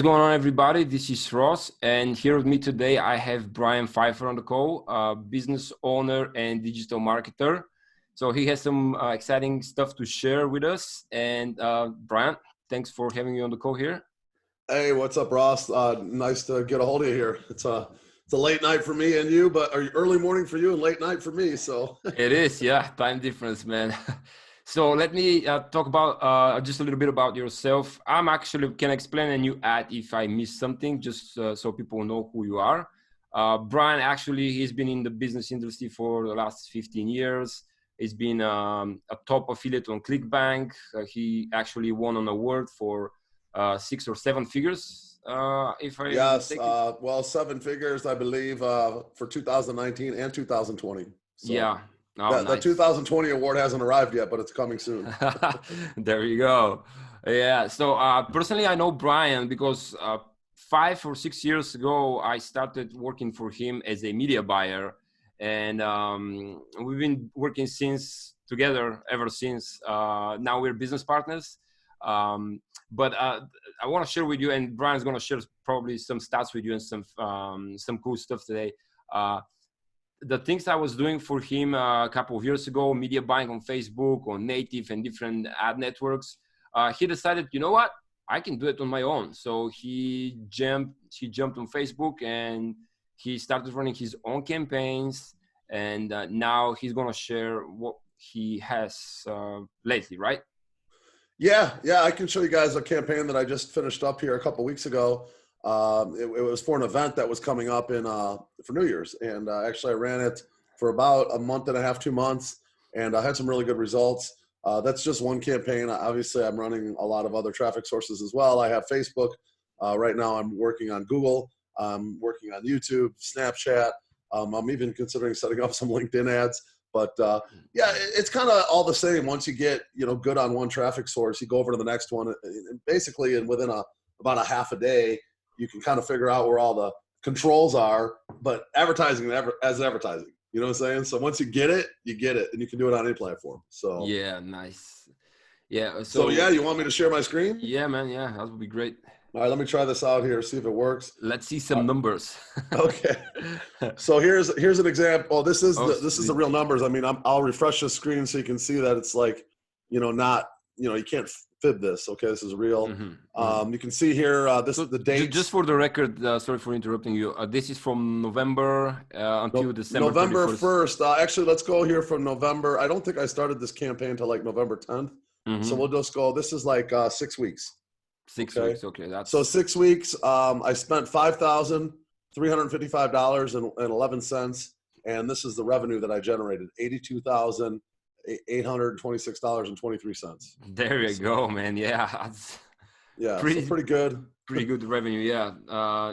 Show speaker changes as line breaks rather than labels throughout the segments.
going on, everybody? This is Ross, and here with me today I have Brian Pfeiffer on the call, business owner and digital marketer. So he has some exciting stuff to share with us. And Brian, thanks for having me on the call here.
Hey, what's up, Ross? Nice to get a hold of you here. It's a late night for me and you, but early morning for you and late night for me. So
it is, yeah, time difference, man. So let me talk about just a little bit about yourself. I'm actually can explain and you add if I miss something, just so people know who you are. Brian, actually, he's been in the business industry for the last 15 years. He's been a top affiliate on ClickBank. He actually won an award for 6 or 7 figures, if I
yes, well, 7 figures, I believe, for 2019 and 2020. So
yeah. Oh,
the
nice.
2020 award hasn't arrived yet, but it's coming soon.
There you go. Yeah. So personally, I know Brian because 5 or 6 years ago, I started working for him as a media buyer. And we've been working together ever since. Now we're business partners. But I want to share with you, and Brian's going to share probably some stats with you and some cool stuff today. The things I was doing for him a couple of years ago, media buying on Facebook, on native and different ad networks, he decided, you know what, I can do it on my own. So he jumped on Facebook and he started running his own campaigns. And now he's going to share what he has lately, right?
Yeah, I can show you guys a campaign that I just finished up here a couple of weeks ago. It was for an event that was coming up for New Year's, and actually I ran it for about a month and a half, 2 months, and I had some really good results. That's just one campaign. Obviously, I'm running a lot of other traffic sources as well. I have Facebook. Right now, I'm working on Google. I'm working on YouTube, Snapchat. I'm even considering setting up some LinkedIn ads. But yeah, it's kind of all the same. Once you get good on one traffic source, you go over to the next one, and basically, and within about a half a day, you can kind of figure out where all the controls are. But advertising as advertising, you know what I'm saying? So once you get it, and you can do it on any platform. So
yeah, nice. Yeah.
So yeah, you want me to share my screen?
Yeah, man. Yeah, that would be great.
All right, let me try this out here, see if it works.
Let's see some numbers.
Okay. So here's an example. Oh, this is the real numbers. I mean, I'll refresh the screen so you can see that it's like, not, you can't fib this. Okay, this is real. You can see here, this is the date.
Just for the record, sorry for interrupting you. This is from November until December.
November 1st. Actually, let's go here from November. I don't think I started this campaign till like November 10th. So we'll just go. This is like 6 weeks.
6 weeks, okay.
So 6 weeks, I spent $5,355.11, and this is the revenue that I generated, $82,826.23.
There you go, man. Yeah,
pretty good.
Pretty good revenue, yeah.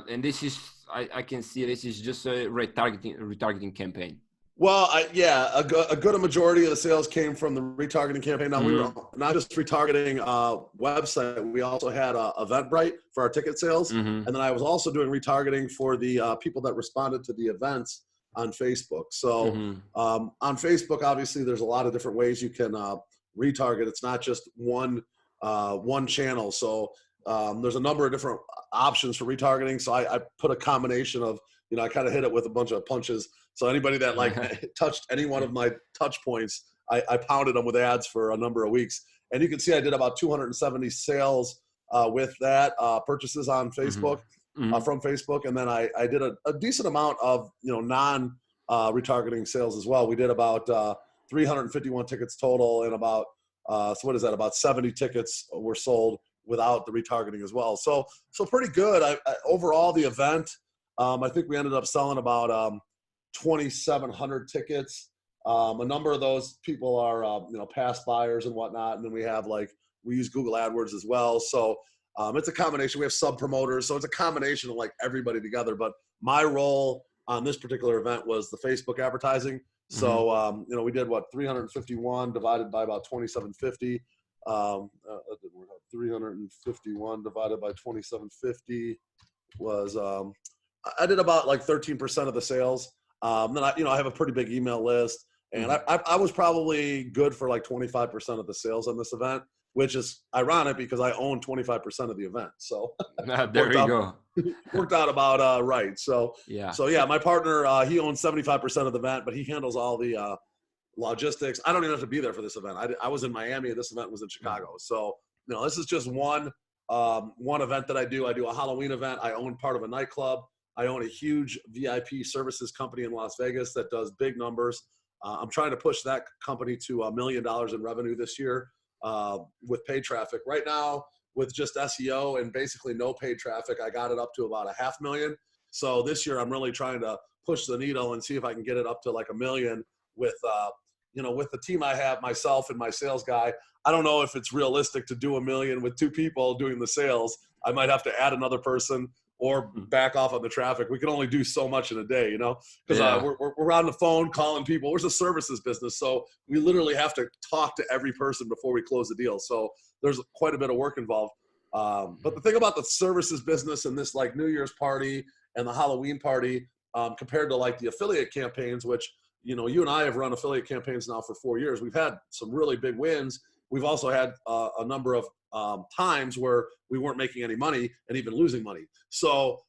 And this is, I can see this is just a retargeting campaign.
Well, a good majority of the sales came from the retargeting campaign. Now, we were not just retargeting website, we also had Eventbrite for our ticket sales. And then I was also doing retargeting for the people that responded to the events on Facebook. So on Facebook, obviously, there's a lot of different ways you can retarget. It's not just one channel. So there's a number of different options for retargeting. So I put a combination of, I kind of hit it with a bunch of punches. So anybody that touched any one of my touch points, I pounded them with ads for a number of weeks. And you can see I did about 270 sales with that, purchases on Facebook, from Facebook. And then I did a decent amount of, non-retargeting sales as well. We did about 351 tickets total, and about, about 70 tickets were sold without the retargeting as well. So pretty good. Overall, the event, I think we ended up selling about 2,700 tickets. A number of those people are, past buyers and whatnot. And then we use Google AdWords as well. So it's a combination. We have sub promoters. So it's a combination of like everybody together. But my role on this particular event was the Facebook advertising. So, we did 351 divided by about 2,750. 351 divided by 2,750 was, I did about like 13% of the sales. Then I have a pretty big email list, and I was probably good for like 25% of the sales on this event. which is ironic because I own 25% of the event. So
there you go.
Worked out about right. So
Yeah.
My partner, he owns 75% of the event, but he handles all the logistics. I don't even have to be there for this event. I was in Miami, and this event was in Chicago. So this is just one event that I do. I do a Halloween event. I own part of a nightclub. I own a huge VIP services company in Las Vegas that does big numbers. I'm trying to push that company to $1 million in revenue this year with paid traffic. Right now, with just SEO and basically no paid traffic, I got it up to about $500,000. So this year, I'm really trying to push the needle and see if I can get it up to like $1 million with with the team I have, myself and my sales guy. I don't know if it's realistic to do $1 million with 2 people doing the sales. I might have to add another person or back off on the traffic. We can only do so much in a day, because we're on the phone calling people. We're a services business, so we literally have to talk to every person before we close the deal. So there's quite a bit of work involved. But the thing about the services business and this like New Year's party and the Halloween party compared to like the affiliate campaigns, which you and I have run affiliate campaigns now for 4 years. We've had some really big wins. We've also had a number of times where we weren't making any money and even losing money. So,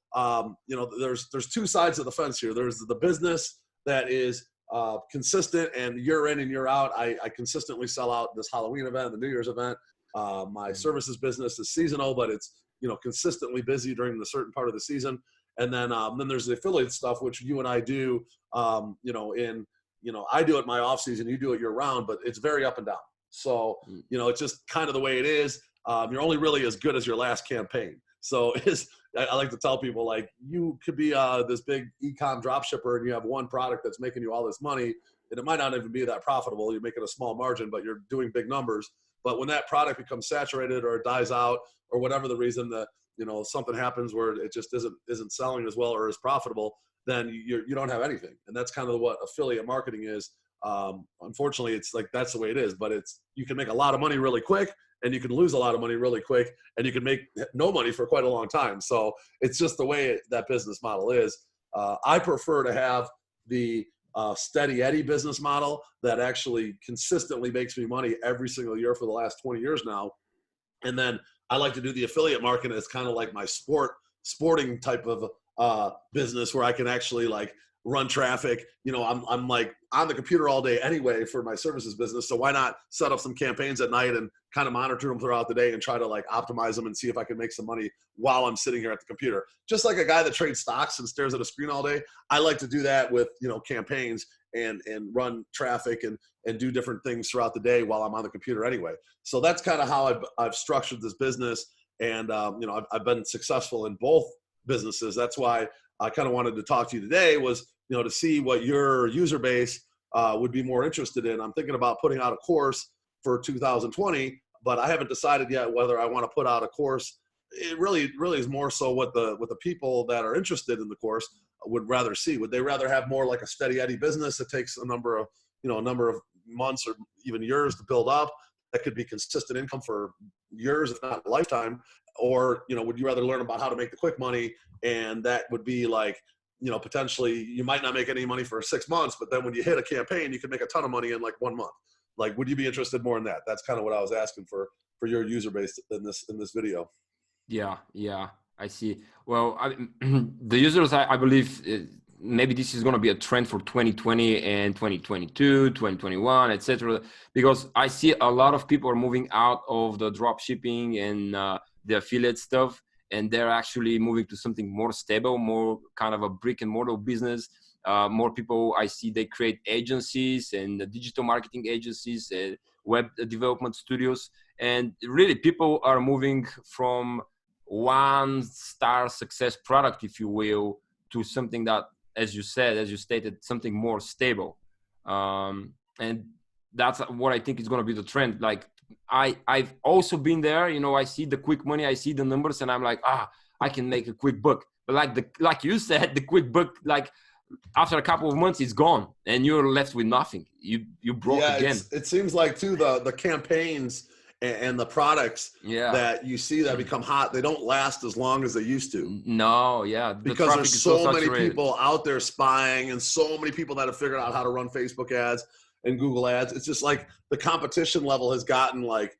there's 2 sides of the fence here. There's the business that is consistent and year in and year out. I consistently sell out this Halloween event, the New Year's event. My services business is seasonal, but it's, consistently busy during the certain part of the season. And then there's the affiliate stuff, which you and I do, I do it my off season, you do it year round, but it's very up and down. So, it's just kind of the way it is. You're only really as good as your last campaign. So I like to tell people, like, you could be this big e-com drop shipper and you have one product that's making you all this money, and it might not even be that profitable. You're making a small margin, but you're doing big numbers. But when that product becomes saturated or it dies out or whatever the reason that, something happens where it just isn't selling as well or as profitable, then you don't have anything. And that's kind of what affiliate marketing is. Unfortunately, it's like, that's the way it is, but you can make a lot of money really quick and you can lose a lot of money really quick and you can make no money for quite a long time. So it's just the way that business model is. I prefer to have the steady Eddie business model that actually consistently makes me money every single year for the last 20 years now. And then I like to do the affiliate marketing. It's kind of like my sporting type of business where I can actually like run traffic. I'm like on the computer all day anyway for my services business. So why not set up some campaigns at night and kind of monitor them throughout the day and try to like optimize them and see if I can make some money while I'm sitting here at the computer. Just like a guy that trades stocks and stares at a screen all day. I like to do that with, campaigns and run traffic and do different things throughout the day while I'm on the computer anyway. So that's kind of how I've structured this business. And, I've been successful in both businesses. That's why I kind of wanted to talk to you today was, to see what your user base would be more interested in. I'm thinking about putting out a course for 2020, but I haven't decided yet whether I want to put out a course. It really is more so what the people that are interested in the course would rather see. Would they rather have more like a steady Eddie business that takes a number of months or even years to build up, that could be consistent income for years, if not a lifetime? Or, would you rather learn about how to make the quick money? And that would be like, potentially you might not make any money for 6 months, but then when you hit a campaign, you can make a ton of money in like 1 month. Like, would you be interested more in that? That's kind of what I was asking for your user base in this video.
Yeah, I see. Well, the users, I believe maybe this is going to be a trend for 2020 and 2022, 2021, etc. Because I see a lot of people are moving out of the drop shipping and the affiliate stuff, and they're actually moving to something more stable, more kind of a brick and mortar business. More people I see, they create agencies and digital marketing agencies, web development studios. And really people are moving from 1-star success product, if you will, to something that, as you stated, something more stable. And that's what I think is going to be the trend. Like I've also been there, I see the quick money, I see the numbers, and I'm like, I can make a quick buck. But like you said, the quick buck, like after a couple of months, it's gone, and you're left with nothing. You broke again.
It seems like too the campaigns and the products that you see that become hot, they don't last as long as they used to.
No,
because there's so many people out there spying, and so many people that have figured out how to run Facebook ads and Google ads. It's just like the competition level has gotten like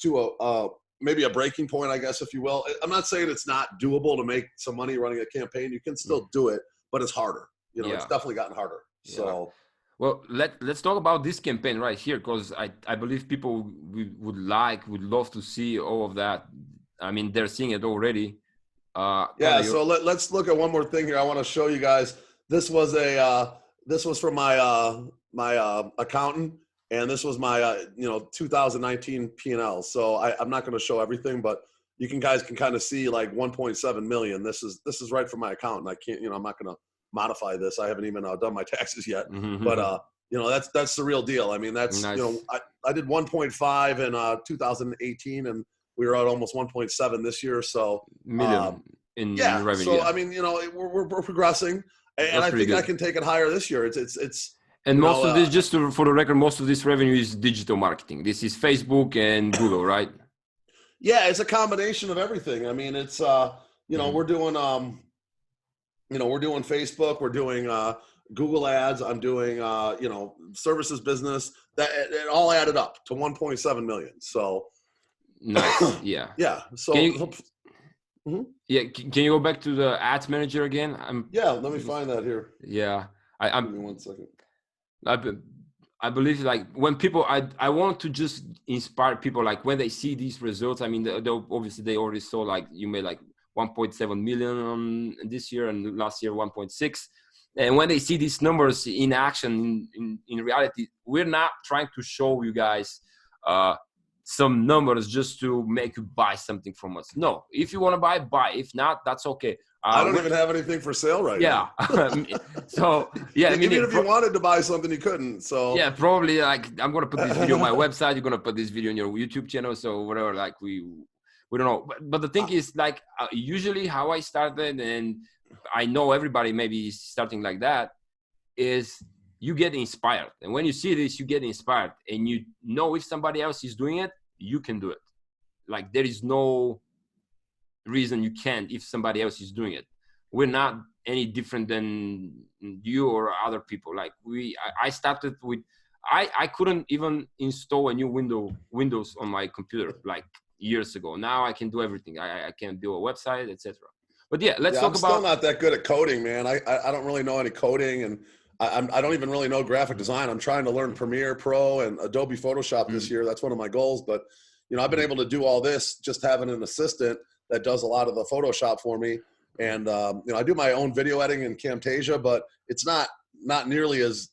to maybe a breaking point, I guess, if you will. I'm not saying it's not doable to make some money running a campaign. You can still do it, but it's harder. You know, it's definitely gotten harder. So,
well, let's talk about this campaign right here, because I believe people would love to see all of that. I mean, they're seeing it already.
So let's look at one more thing here. I want to show you guys. This was from my accountant, and this was my 2019 P&L. So I'm not going to show everything, but guys can kind of see like 1.7 million. This is right from my accountant. I can't, I'm not going to modify this. I haven't even done my taxes yet, but that's the real deal. I mean, that's nice. I did 1.5 in 2018, and we were at almost 1.7 this year. So
million in revenue.
So I mean, we're progressing, and I think I can take it higher this year. It's
and most of this, just for the record, most of this revenue is digital marketing. This is Facebook and Google, right?
Yeah, it's a combination of everything. I mean, it's we're doing we're doing Facebook, we're doing Google ads. I'm doing services business. That it all added up to 1.7 million. So
nice. Yeah.
Yeah. So
can you go back to the ads manager again?
Let me find that here.
Yeah.
Give me 1 second.
I believe, like, when people, I want to just inspire people, like when they see these results. I mean, obviously they already saw, like, you made like 1.7 million this year, and last year 1.6. And when they see these numbers in action, in reality, we're not trying to show you guys some numbers just to make you buy something from us. No, if you want to buy. If not, that's okay.
I don't even have anything for sale right now.
So I mean,
even if you wanted to buy something, you couldn't. So
yeah, probably, like, I'm gonna put this video on my website. You're gonna put this video on your YouTube channel. So whatever, like, we don't know. But the thing is, like, usually how I started, and I know everybody maybe is starting like that, is you get inspired. And when you see this, you get inspired, and you know if somebody else is doing it, you can do it. Like, there is no reason you can't if somebody else is doing it. We're not any different than you or other people. Like, I started with, I couldn't even install a new Windows on my computer like years ago. Now I can do everything. I can build a website, etc. But let's talk about.
I'm still not that good at coding, man. I don't really know any coding, and I don't even really know graphic design. I'm trying to learn Premiere Pro and Adobe Photoshop this year. That's one of my goals. But I've been able to do all this just having an assistant that does a lot of the Photoshop for me. And I do my own video editing in Camtasia, but it's not nearly as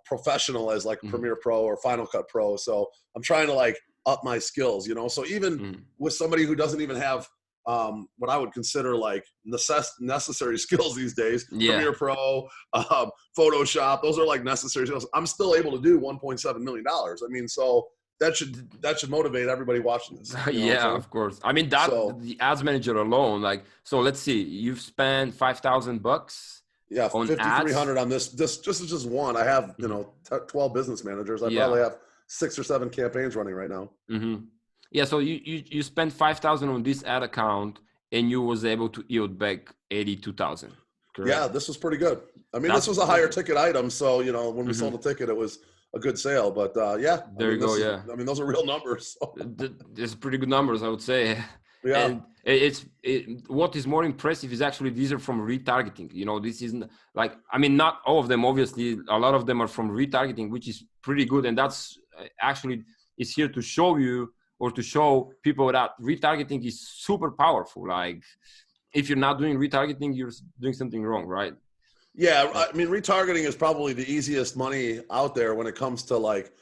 professional as like Premiere Pro or Final Cut Pro. So I'm trying to like up my skills. So even with somebody who doesn't even have what I would consider like necessary skills these days, Premiere Pro, Photoshop, those are like necessary skills. I'm still able to do $1.7 million. I mean, so that should motivate everybody watching this.
Of course. I mean, the ads manager alone, like, so let's see, you've spent $5,000.
Yeah, $5,300 on this. This is just one. I have 12 business managers. I probably have 6 or 7 campaigns running right now.
Yeah, so you spent $5,000 on this ad account, and you was able to yield back $82,000.
Yeah, this was pretty good. I mean, this was a higher ticket item, so when we sold the ticket, it was a good sale. But there
you go.
I mean, those are real numbers. So.
There's pretty good numbers, I would say.
Yeah.
And what is more impressive is actually these are from retargeting. This isn't like, I mean, not all of them, obviously. A lot of them are from retargeting, which is pretty good. And that's actually is here to show you, or to show people, that retargeting is super powerful. Like, if you're not doing retargeting, you're doing something wrong, right?
Yeah, I mean, retargeting is probably the easiest money out there when it comes to, like,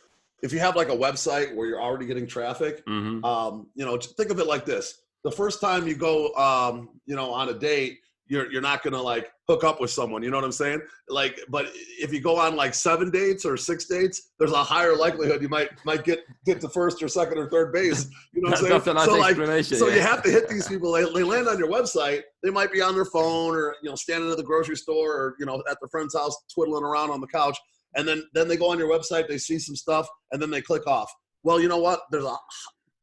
if you have like a website where you're already getting traffic, think of it like this. The first time you go, on a date, you're not going to like hook up with someone. You know what I'm saying? Like, but if you go on like 7 dates or 6 dates, there's a higher likelihood you might get to first or second or third base. You know what I'm saying?
That's a nice explanation.
So you have to hit these people. They land on your website. They might be on their phone, or standing at the grocery store, or at their friend's house twiddling around on the couch. And then they go on your website, they see some stuff, and then they click off. Well, you know what? There's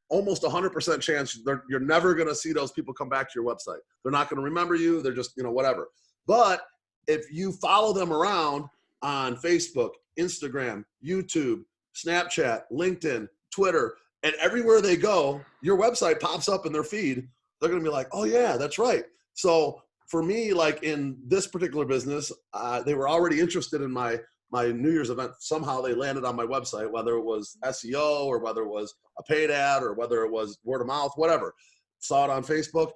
almost 100% chance you're never going to see those people come back to your website. They're not going to remember you. They're just, whatever. But if you follow them around on Facebook, Instagram, YouTube, Snapchat, LinkedIn, Twitter, And everywhere they go, your website pops up in their feed. They're going to be like, oh yeah, that's right. So for me, like in this particular business, they were already interested in my New Year's event. Somehow they landed on my website, whether it was SEO or whether it was a paid ad or whether it was word of mouth, whatever. Saw it on Facebook.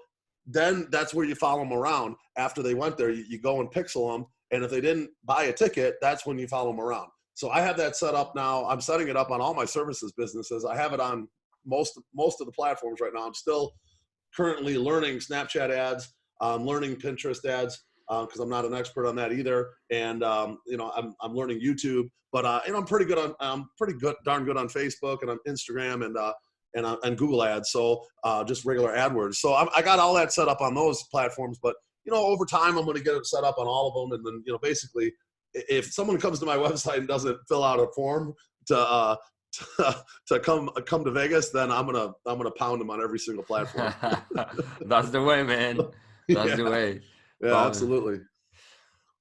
Then that's where you follow them around. After they went there, you go and pixel them. And if they didn't buy a ticket, that's when you follow them around. So I have that set up now. I'm setting it up on all my services businesses. I have it on most of the platforms right now. I'm still currently learning Snapchat ads. I'm learning Pinterest ads because I'm not an expert on that either. And you know, I'm learning YouTube. But you know, I'm pretty darn good on Facebook and on Instagram and Google ads. So just regular AdWords. So I got all that set up on those platforms. But you know, over time, I'm going to get it set up on all of them. And then, you know, basically, if someone comes to my website and doesn't fill out a form to come to Vegas, then I'm gonna pound them on every single platform.
That's the way, man. That's the way.
Yeah, absolutely.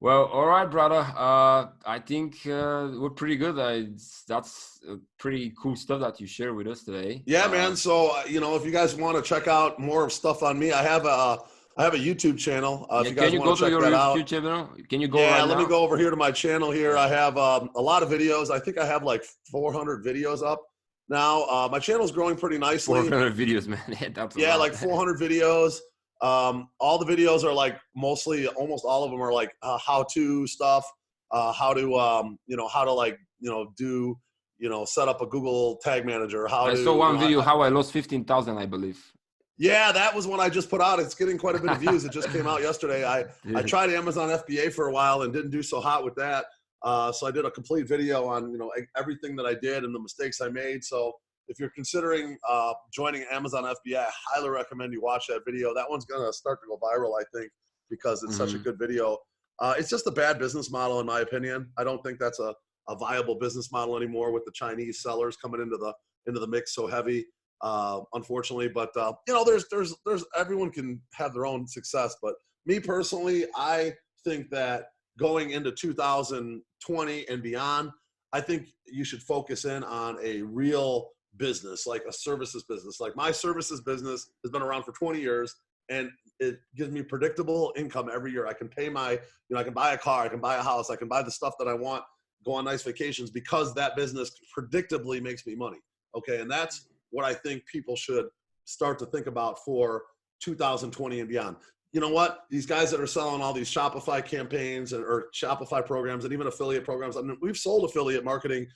Well, all right, brother. I think we're pretty good. That's pretty cool stuff that you share with us today.
Yeah, man. So you know, if you guys want to check out more stuff on me, I have a YouTube channel. If you guys want to check that out.
YouTube channel? Can you go?
Yeah, let me go over here to my channel here. I have a lot of videos. I think I have like 400 videos up now. My channel's growing pretty nicely.
400 videos, man. That's
yeah, like 400 videos. All the videos are like almost all of them are like how-to stuff. How to like do set up a Google Tag Manager.
I saw one video how I lost 15,000, I believe.
Yeah, that was one I just put out. It's getting quite a bit of views. It just came out yesterday. I tried Amazon FBA for a while and didn't do so hot with that. So I did a complete video on everything that I did and the mistakes I made. So if you're considering joining Amazon FBA, I highly recommend you watch that video. That one's gonna start to go viral, I think, because it's such a good video. It's just a bad business model, in my opinion. I don't think that's a viable business model anymore with the Chinese sellers coming into the mix so heavy. Unfortunately, but there's everyone can have their own success. But me personally, I think that going into 2020 and beyond, I think you should focus in on a real business, like a services business. Like my services business has been around for 20 years and it gives me predictable income every year. I can pay I can buy a car, I can buy a house, I can buy the stuff that I want, go on nice vacations because that business predictably makes me money. Okay. And that's what I think people should start to think about for 2020 and beyond. You know what? These guys that are selling all these Shopify campaigns or Shopify programs and even affiliate programs. I mean, we've sold affiliate marketing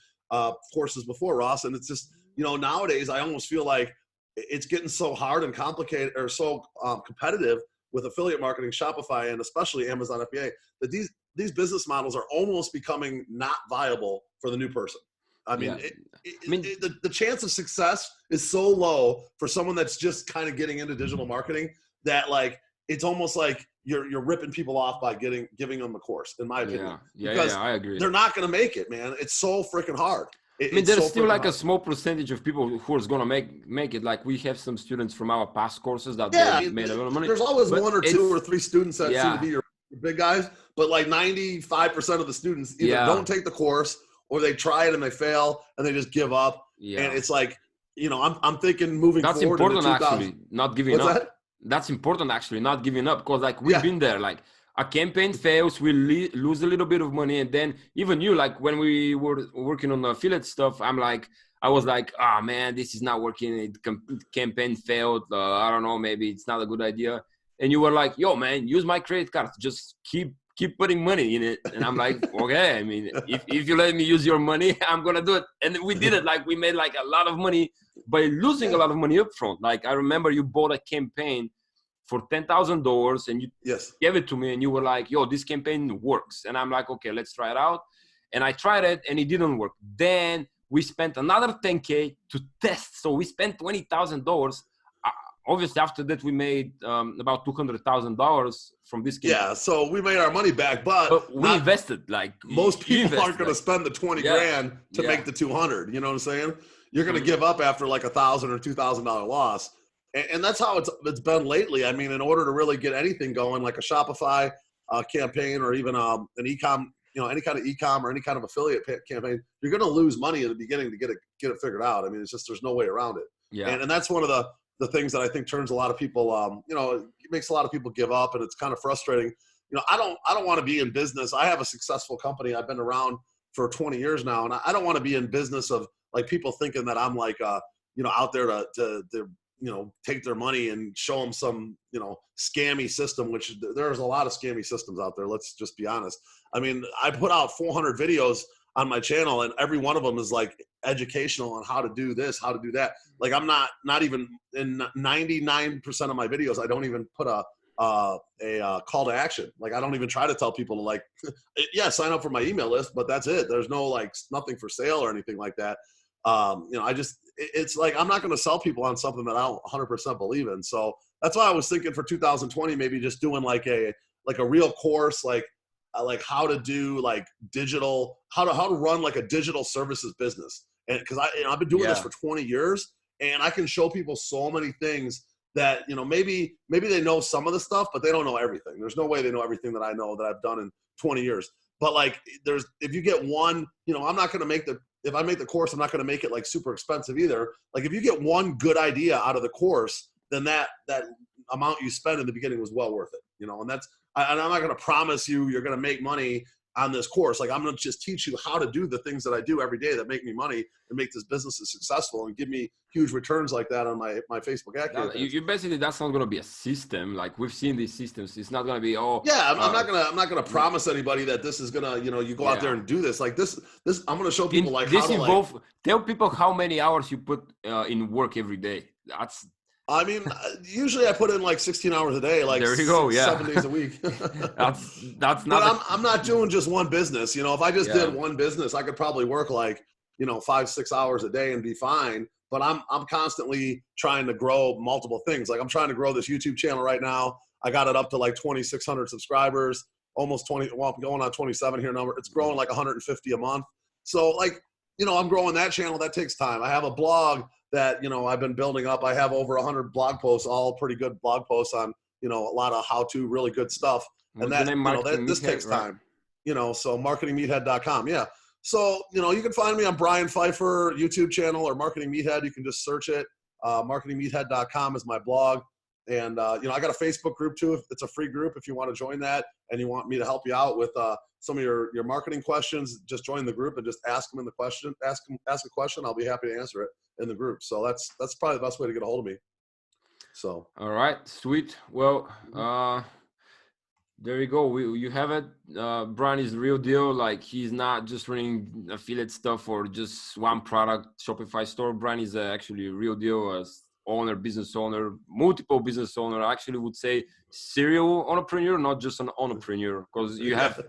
courses before, Ross, and it's just, nowadays I almost feel like it's getting so hard and complicated or so competitive with affiliate marketing, Shopify, and especially Amazon FBA that these business models are almost becoming not viable for the new person. I mean, the chance of success is so low for someone that's just kind of getting into digital marketing that like it's almost like you're ripping people off by giving them a course, in my opinion.
Yeah, I agree.
They're not going to make it, man. It's so freaking hard.
There's still like a small percentage of people who is going to make it. Like we have some students from our past courses that made a lot of money.
There's always one or two or three students that seem to be your big guys, but like 95% of the students either don't take the course or they try it and they fail and they just give up. Yeah. And it's like, I'm thinking moving forward. That's
important, actually, not giving up. That's important, actually, not giving up, because like we've been there. Like a campaign fails, we lose a little bit of money, and then even you, like when we were working on the affiliate stuff, I was like, oh man, this is not working. Campaign failed. I don't know, maybe it's not a good idea. And you were like, yo, man, use my credit card. Just keep putting money in it. And I'm like, okay, I mean, if you let me use your money, I'm going to do it. And we did it. Like we made like a lot of money by losing a lot of money up front. Like I remember you bought a campaign for $10,000 and you gave it to me and you were like, yo, this campaign works. And I'm like, okay, let's try it out. And I tried it and it didn't work. Then we spent another $10K to test. So we spent $20,000. Obviously, after that, we made about $200,000 from this campaign. Yeah,
so we made our money back, but
we invested. Like
most people aren't going to spend the 20 grand to make the 200. You know what I'm saying? You're going to give up after like $1,000 or $2,000 loss, and that's how it's been lately. I mean, in order to really get anything going, like a Shopify campaign or even an e-com any kind of e-com or any kind of affiliate campaign, you're going to lose money in the beginning to get it figured out. I mean, it's just, there's no way around it.
Yeah.
And that's one of the things that I think turns a lot of people, it makes a lot of people give up, and it's kind of frustrating. I don't want to be in business. I have a successful company. I've been around for 20 years now, and I don't want to be in business of like people thinking that I'm like, out there to take their money and show them some, scammy system, which there's a lot of scammy systems out there. Let's just be honest. I mean, I put out 400 videos on my channel, and every one of them is like educational on how to do this, how to do that. Like I'm not even in 99% of my videos, I don't even put a call to action. Like I don't even try to tell people to like, yeah, sign up for my email list, but that's it. There's no like nothing for sale or anything like that. It's like, I'm not going to sell people on something that I don't 100% believe in. So that's why I was thinking for 2020, maybe just doing like a real course, like how to do like digital, how to run like a digital services business. And cause I've been doing this for 20 years, and I can show people so many things that, maybe they know some of the stuff, but they don't know everything. There's no way they know everything that I know that I've done in 20 years. But like if you get one, I'm not going to if I make the course, I'm not going to make it like super expensive either. Like if you get one good idea out of the course, then that amount you spend in the beginning was well worth it, and I'm not going to promise you're going to make money on this course. Like I'm going to just teach you how to do the things that I do every day that make me money and make this business successful and give me huge returns like that on my Facebook ad campaigns.
You basically, that's not going to be a system. Like we've seen these systems. It's not going to be
I'm not going to promise anybody that this is going to, you go out there and do this. Like this, I'm going to show people
tell people how many hours you put in work every day.
I mean, usually I put in like 16 hours a day, like
there you go,
7 days a week.
that's not.
But I'm not doing just one business. If I just did one business, I could probably work like 5-6 hours a day and be fine. But I'm constantly trying to grow multiple things. Like I'm trying to grow this YouTube channel right now. I got it up to like 2,600 subscribers, almost 20. Well, I'm going on 27 here number. It's growing like 150 a month. So like I'm growing that channel. That takes time. I have a blog that, I've been building up. I have over 100 blog posts, all pretty good blog posts on, a lot of how-to, really good stuff. And this takes time, so marketingmeathead.com. Yeah. So, you can find me on Brian Pfeiffer YouTube channel or Marketing Meathead. You can just search it. Marketingmeathead.com is my blog. And, I got a Facebook group too. It's a free group. If you want to join that and you want me to help you out with some of your marketing questions, just join the group and just ask them ask a question. I'll be happy to answer it in the group. So that's probably the best way to get a hold of me. So.
All right, sweet. Well, there you go. You have it. Brian is the real deal. Like he's not just running affiliate stuff or just one product Shopify store. Brian is actually a real deal as business owner, multiple business owner. I actually would say serial entrepreneur, not just an entrepreneur, because you have,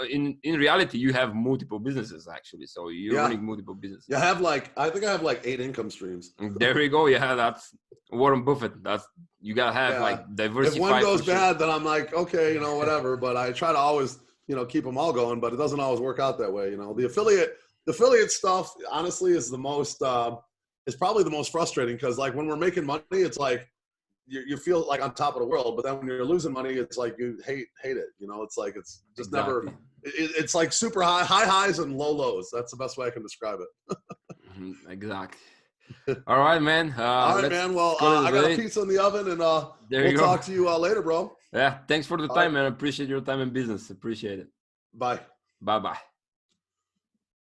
in reality, you have multiple businesses actually. So you're running multiple businesses.
I think I have like 8 income streams.
There you go. Yeah, that's Warren Buffett. You gotta have like diversified.
If one goes bad, then I'm like, okay, whatever. But I try to always, keep them all going. But it doesn't always work out that way. The affiliate stuff, honestly, is the most. It's probably the most frustrating because like when we're making money, it's like you feel like on top of the world, but then when you're losing money, it's like you hate it. It's like it's just never. It's like super high highs and low lows. That's the best way I can describe it.
Exactly. All right, man.
All right, man. Well, I got a pizza in the oven, and we'll talk to you later, bro.
Yeah. Thanks for the time, man. I appreciate your time in business. Appreciate it.
Bye.
Bye-bye.